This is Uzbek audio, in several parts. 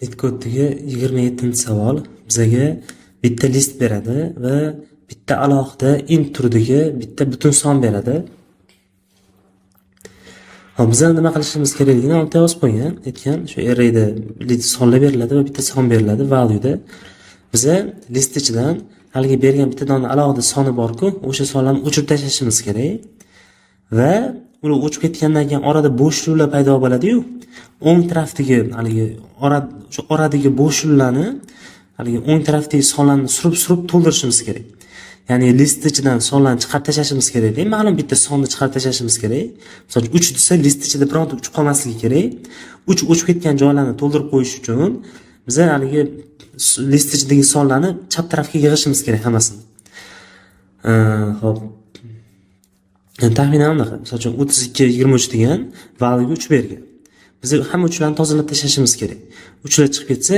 Netcode'dagi 27-savol bizga bitta list beradi va bitta alohida int turiga bitta butun son beradi. Hop, biz nima qilishimiz kerakligini aniqlab yozib qo'ygan. Aytgan, shu arrayda sonlar beriladi va bitta son beriladi value'da. Biza list ichidan haligi bergan bitta dona alohida soni bor-ku, o'sha sonlarni o'chirib tashlashimiz kerak. Va ular o'chib ketgandan keyin orada bo'shliqlar paydo bo'ladi-yu. O'ng tarafdagi haligi shu oradagi bo'shliqlarni haligi o'ng tarafdagi sonlarni surib to'ldirishimiz kerak. Ya'ni list ichidan sonlarni chiqarib tashlashimiz kerak. Ma'lum bitta sonni chiqarib tashlashimiz kerak. Masalan, 3 desa list ichida bironta 3 qolmasligi kerak. 3 o'chib ketgan joylarni to'ldirib qo'yish uchun biz haligi list ichidagi sonlarni chap tarafga yig'ishimiz kerak hammasini. Xo'p. Taxminan anaqa. Masalan, 32 23 degan value 3 bergan. Biz hamma uchlarni tozalab tashlashimiz kerak. Uchlar chiqib ketsa,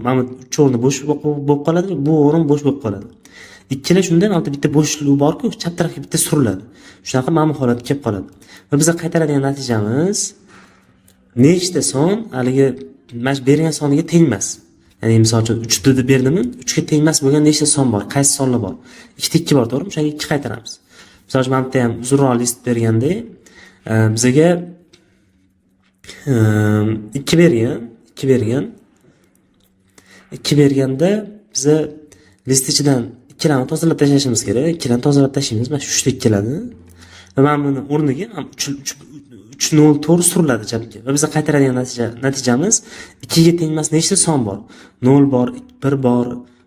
mana 3 o'rni bo'sh bo'lib qoladi, bu o'rin bo'sh bo'lib qoladi. Ikkala shunda mana bitta bo'shlik bor-ku, chap tarafga bitta suriladi. Shunaqa ma'lum holatga kelib qoladi. Va biz qaytaradigan natijamiz nechta son haligi mana shu bergan soniga tengmas. Ya'ni misol uchun 3 deb berdimmi? 3 ga tengmas bo'lgan nechta son bor? Qaysi sonlar bor? 2 ta 2 bor, to'g'rimi? O'shanga 2 qaytaramiz. Misol uchun mana bu yerda ham uzunroq list berganda bizga 2 berganda biza list ichidan ikkilarni tozalab tashlashimiz kerak. Ikkilarni tozalab tashlaymiz. Mana shu 3 ta ikkilarni. Va mana buni o'rniga 3 0 to'g'ri suriladi chapga. Va biz qaytaradigan natijamiz 2 ga tengmas nechta son bor? 0 bor, 1 bor,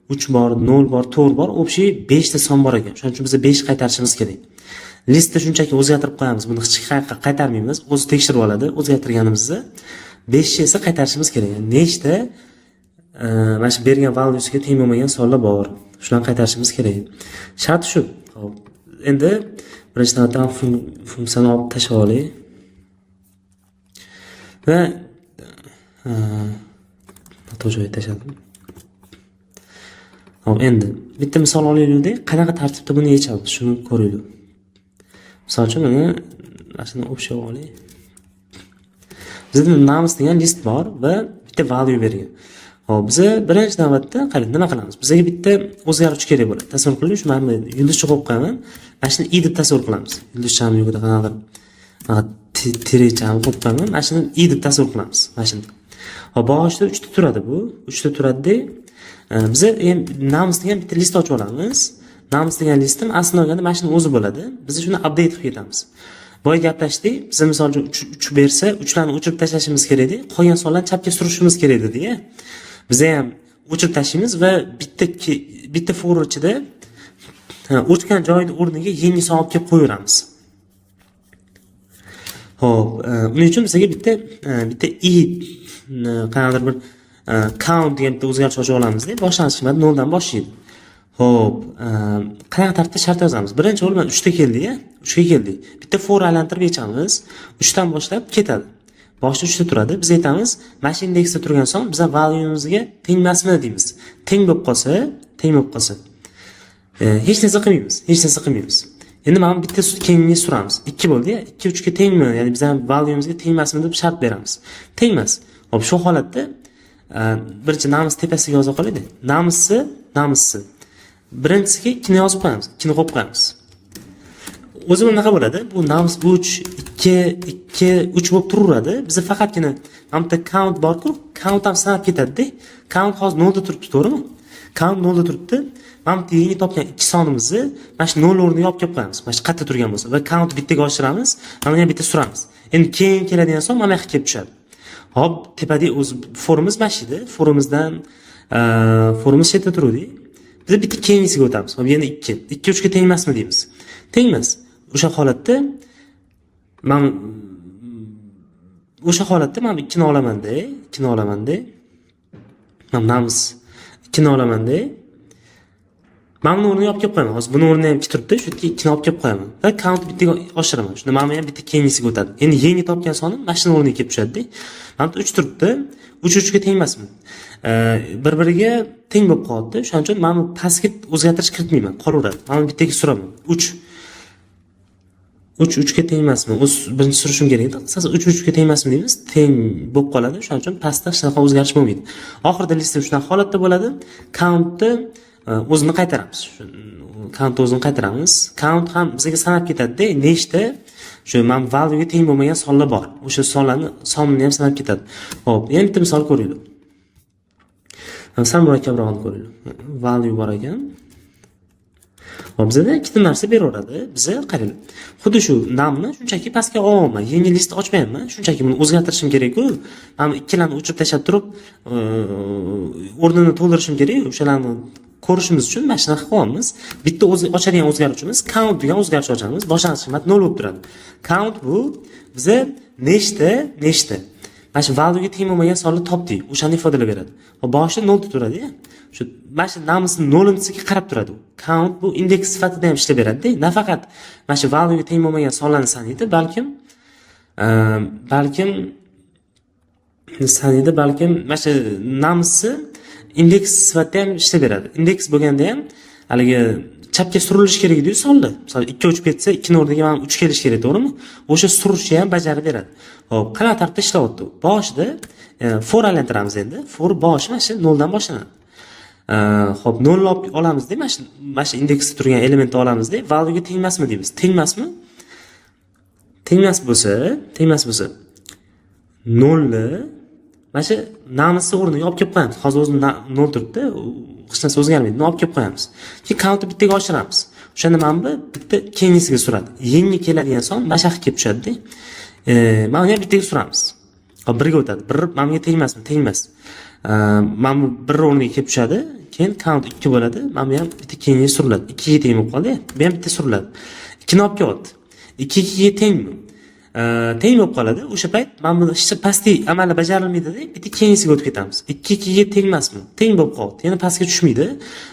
3 bor, 0 bor, 4 bor. Общий 5 ta son bor ekan. Shuning uchun biz 5 qaytarishimiz kerak. Listni shunchaki o'zgartirib qo'yamiz. Buni hech qayerga qaytarmaymiz. O'zi tekshirib oladi. O'zgartirganimizda 5 esa qaytarishimiz kerak. Yani nechta mana shu bergan valuesiga teng bo'lmagan sonlar bor. Shularni qaytarishimiz kerak. Shart shu. Xo'p. Endi birinchi navbatda funksiyani olib tashlab olaylik. Va to'g'ri joyga tashladim. Hop, endi bitta misol olaylik-da, qanaqa tartibda buni yechamiz, shuni ko'raylik. Misol uchun mana shuni option olaylik. Bizda names degan list bor va bitta value bergan. Hop, biz birinchi navbatda qarang, nima qilamiz? Bizga bitta o'zgaruvchi kerak bo'ladi. Tasavvur qiling, shu mana yulduzcha qo'yib qo'yaman. Mana shuni i deb tasavvur qilamiz. Yulduzchani yo'qida qanaqadir tirechani qo'yib qo'yaman. Mana shuni i deb tasavvur qilamiz. Mana shuni. Hop, boshida 3 ta turadi bu. 3 ta turadi-da. Biz ham names degan bitta list ochib olamiz. Names degan listim aslida olganda mana shuni o'zi bo'ladi. Biz shuni update qilib ketamiz. Boya gaplashdik. Biz misol uchun 3 bersa, 3 larni o'chirib tashlashimiz kerak edi. Qolgan sonlarni chapga surishimiz kerak edi-da. Biz ham o'chirib tashlaymiz va bitta for ichida o'chgan joyning o'rniga yangi son olib kelib qo'yaveramiz. Xo'p, uning uchun bizga bitta i qanaqadir bir count degan bitta o'zgartirish ochib olamiz-da. Boshlanish qiymati 0 dan boshlaydi. Xo'p, qanaqa tartibda shart yozamiz? Birinchi o'rindan 3 ta keldi-ya, 3 ga keldik. Bitta for aylantirib yechamiz. 3 dan boshlab ketadi. Boshida 3 ta turadi. Biz aytamiz, mana shu indeksda turgan son bizning value'imizga tengmasmi deymiz. Teng bo'lib qolsa, hech narsa qilmaymiz. Endi mana bitta keyingi suramiz. 2 bo'ldi-ya, 2 3 ga tengmi? Ya'ni bizning value'imizga tengmasmi deb shart beramiz. Tengmas. Xo'p, shu holatda birinchi names tepasiga yozib qo'yaylik. Namesni birinchisiga 2 ni yozib qo'yamiz. 2 ni qo'yib qo'yamiz. O'zi bunaqa bo'ladi. Bu names 3 3 bo'lib turaveradi. Biz faqatgina mana bu count bor-ku, count ham sanab ketadi-da. Count hozir 0 da turibdi, to'g'rimi? Count 0 da turibdi. Mana bu yangi topgan 2 sonimizni mana shu 0 o'rniga olib kelib qo'yamiz. Mana shu qayerda turgan bo'lsa va count bittaga oshiramiz, mana ham bitta suramiz. Endi keyin keladigan son mana bu yerga kelib tushadi. Hop, tepada o'z forimiz mana shu edi. Forimiz shu yerda turadi. Biz bitta keyingisiga o'tamiz. Hop, yana 2. 2 3 ga tengmasmi deymiz. Tengmas. O'sha holatda mana 2 ni olaman-da. Mana names 2 ni olaman-da. Mana buni o'rniga olib kelib qo'yaman. Hozir buni o'rniga ham 2 turibdi. Shu yerga 2 ni olib kelib qo'yaman. Va count bittaga oshiraman. Shunda mana ham bitta keyingisiga o'tadi. Endi yangi topgan sonim mana shu o'rniga kelib tushadi-da. Mana 3 turibdi. 3 3 ga tengmasmi? Bir-biriga teng bo'lib qoldi. Shuning uchun men pastga o'zgartirish kiritmayman. Qolaveradi. Men bittaga suraman. 3 3 3 ga teng emasmi? Birinchi surishim kerak edi. Qisqasi 3 3 ga teng emasmi deymiz. Teng bo'lib qoladi. Shuning uchun pastda hech qanaqa o'zgarish bo'lmaydi. Oxirida listim shunaqa holatda bo'ladi. Countni o'zini qaytaramiz. Count o'zini qaytaramiz. Count ham bizga sanab ketadi-da, nechta shu men value ga teng bo'lmagan sonlar bor. O'sha sonlarni sonini ham sanab ketadi. Xo'p, yana bitta misol ko'raylik. Sal murakkabroqni ko'raylik. Value bor ekan. Hop, bizda ikkita narsa beraveradi. Biza qaraylik. Xuddi shu namni shunchaki pastga olmayman. Yangi list ochmayman. Shunchaki buni o'zgartirishim kerak-ku. Men ikkilarni o'chirib tashlab turib, o'rnini to'ldirishim kerak. O'shalarni ko'rishimiz uchun mana shunaqa qilyapmiz. Bitta ochadigan o'zgaruvchimiz count degan o'zgaruvch ochamiz. Boshlang'ich qiymat 0 bo'lib turadi. Count bu biza nechta mana shu value ga teng bo'lmagan sonli topdik. O'shani ifodalab beradi. Va boshida 0 turadi-ya. Shu mana shu namisining 0-siga qarab turadi u. Count bu indeks sifatida ham ishlab beradi-da. Nafaqat mana shu value ga teng bo'lmagan sonlarni sanaydi, balkim mana shu namisi indeks sifatida ham ishlab beradi. Indeks bo'lganda ham haligi chapga surilishi kerak edi sonlar. Masalan, 2 o'chib ketsa, 2 ning o'rniga mana 3 kelish kerak, to'g'rimi? O'sha surishni ham bajarib beradi. Xo'p, qanaqa tartibda ishlayapti? Boshida for aylantiramiz endi. For boshi mana shu 0 dan boshlanadi. Xo'p, 0 olamiz-da, mana shu indeksda turgan elementni olamiz-da, value ga teng emasmi deymiz. Teng emasmi? Teng emas bo'lsa 0 ni mana shu namisi o'rniga olib kelib qo'yamiz. Hozir o'zi 0 turibdi, hech narsa o'zgarmaydi. Olib kelib qo'yamiz. Keyin countni bittaga oshiramiz. O'shanda mana bu bitta keyingisiga suradi. Yangi keladigan son mana shu yoqqa kelib tushadi-da. Mana uni ham bittaga suramiz. Hop, 1 ga o'tadi. 1 menga teng emasmi? Teng emas. Mana bu 1 o'rniga kelib tushadi. Keyin count 2 bo'ladi. Mana bu ham bitta keyinga suriladi. 2 ga teng bo'lib qoldi-ya. Bu ham bitta suriladi. 2 ni olib kelyapti. 2 2 ga tengmi? Teng bo'lib qoladi. O'sha payt mana bu hech pastki amalni bajarilmaydi-da, bitta keyingisiga o'tib ketamiz. 2 2 ga teng emasmi? Teng bo'lib qoldi. Yana pastga tushmaydi.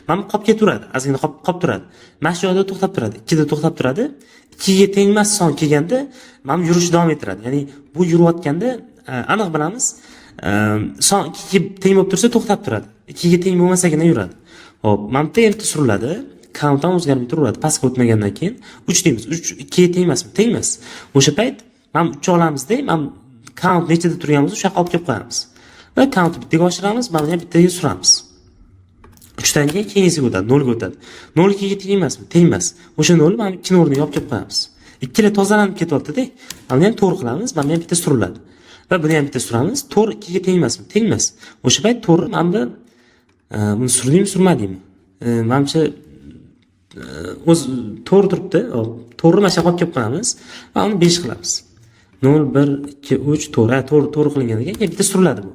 Mana bu qolib keturadi. Ozgina qolib turadi. Mana shu joyda to'xtab turadi. 2 da to'xtab turadi. 2 ga teng emas son kelganda mana yurish davom ettiradi. Ya'ni bu yurayotganda aniq bilamiz, son 2 ga teng bo'lib tursa to'xtab turadi. 2 ga teng bo'lmasagina yuradi. Xo'p, mana bu yerda suriladi. Count ham o'zgarmay turaveradi. Pastga o'tmagandan keyin 3 deymiz. 3 2 ga teng emasmi? Teng emas. O'sha payt mana 3 olamiz-da, mana count nechada turganimizni o'sha yoqqa olib kelib qo'yamiz. Va countni bittaga oshiramiz, mana buni ham bittaga suramiz. 3 dan keyin keyingisiga o'tadi, 0 ga o'tadi. 0 2 ga teng emasmi? Teng emas. O'sha 0 mana 2 ning o'rniga olib kelib qo'yamiz. Ikkilar tozalanib ketyapti-da. Mana buni ham to'g'ri qilamiz, mana bu ham bitta suriladi. Va buni ham bitta suramiz. 4 2 ga teng emasmi? Teng emas. O'sha payt 4 mana bu buni surdingmi, surmadingmi? Menimcha o'z to'g'ri turibdi. To'g'ri mana shu yoqqa olib kelib qo'yamiz va uni 5 qilamiz. 0 1 2 3 4. To'g'ri qilingan ekan. Bitta suriladi bu.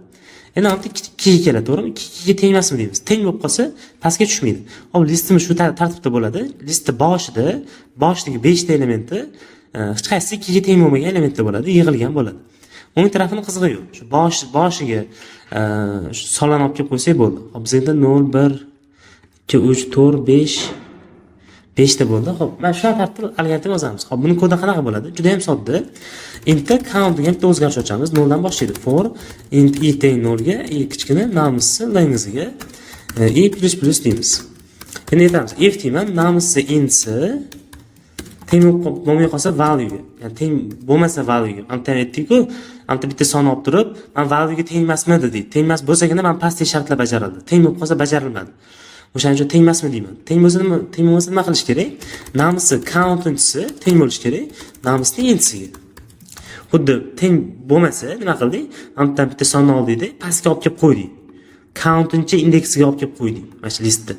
Endi ham 2 ga keladi, to'g'rimi? 2 ga teng emasmi deymiz. Teng bo'lib qolsa pastga tushmaydi. Hop, listimiz shu tartibda bo'ladi. Listda boshidagi 5 ta elementi hech qaysi 2 ga teng bo'lmagan elementlar bo'ladi, yig'ilgan bo'ladi. O'ng tarafini qizig'i yo'q. Shu boshiga shu sonlarni olib kelib qo'ysak bo'ldi. Hop, bizda 0 1 2 3 4 5 5 ta bo'ldi. Xo'p, mana shu tartibda algoritm yozamiz. Xo'p, buni kodi qanaqa bo'ladi? Juda ham sodda. Intda count degan bitta o'zgaruvchi ochamiz. 0 dan boshlaydi. For int i teng 0 ga, i kichkina namisi lengthiga i plus deymiz. Endi aytamiz, if deyman, namisi intsi teng bo'lmay qolsa value ga. Ya'ni teng bo'lmasa value ga. Anta aytdik-ku, anta bitta son olib turib, men value ga teng emasmi dedi. Teng emas bo'lsagina men pastki shartlar bajarildi. Teng bo'lib qolsa bajarilmadi. O'shaning uchun teng emasmi deyman. Teng bo'lsa nima qilish kerak? Namisi count'inchisi teng bo'lish kerak. Namisning intisiga. Xuddi teng bo'lmasa nima qildik? Amtdan bitta sonni oldik-da, pastga olib kelib qo'ydik. Count'inchi indeksiga olib kelib qo'ydik. Mana shu listda.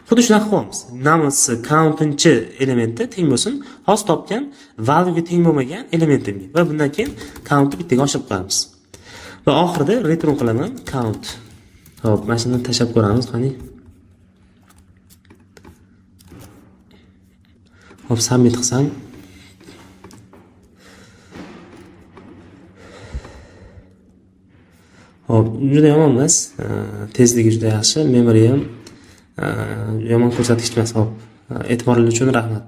Xuddi shunaqa qilamiz. Namisi count'inchi elementi teng bo'lsin, hozir topgan value ga teng bo'lmagan elementimga va bundan keyin count'ni bittaga oshirib qo'yamiz. Va oxirida return qilaman count. Xo'p, mana shuni tashlab ko'ramiz, qani. Hop, submit qilsam. Hop, juda yomon emas. Tezligi juda yaxshi, memory ham yomon ko'rsatkich emas. Hop, e'tiboringiz uchun rahmat.